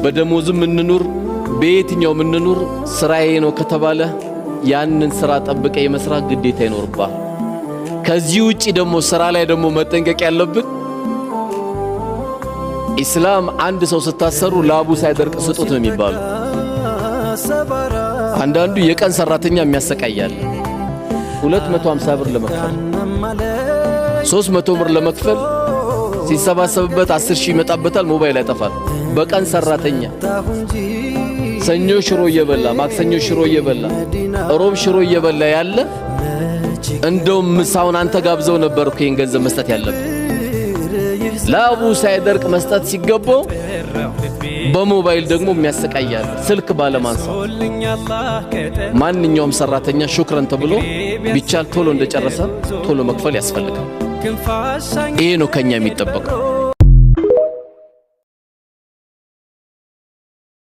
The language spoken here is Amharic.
በደሞዝም እንኑር በየትኛው እንኑር ስራዬ ነው ከተባለ ያንን ስራ ጠብቀ የመስራት ግዴታ ይኖርባል። ከዚህ ውጪ ደግሞ ስራ ላይ ደግሞ መጠንቀቅ ያለብን ኢስላም አንድ ሰው ስታሰሩ ላቡ ሳይደርቅ ስጡት ነው የሚባለው። አንዳንዱ የቀን ሰራተኛ የሚያሰቃያል 250 ብር ለመክፈል 300 ብር ለመክፈል ሲሰባሰብበት 10 ሺህ ይመጣበታል፣ ሞባይል ያጠፋል። በቀን ሰራተኛ ሰኞ ሽሮ እየበላ ማክሰኞ ሽሮ እየበላ ሮብ ሽሮ እየበላ ያለ እንደውም ምሳውን አንተ ጋብዘው ነበር እኮ ይሄን ገንዘብ መስጠት ያለበት። ላቡ ሳይደርቅ መስጠት ሲገባው በሞባይል ደግሞ የሚያሰቃያል ስልክ ባለማንሳት። ማንኛውም ሰራተኛ ሹክራን ተብሎ ቢቻል ቶሎ እንደጨረሰ ቶሎ መክፈል ያስፈልጋል። ይሄ ነው ከኛ የሚጠበቀው።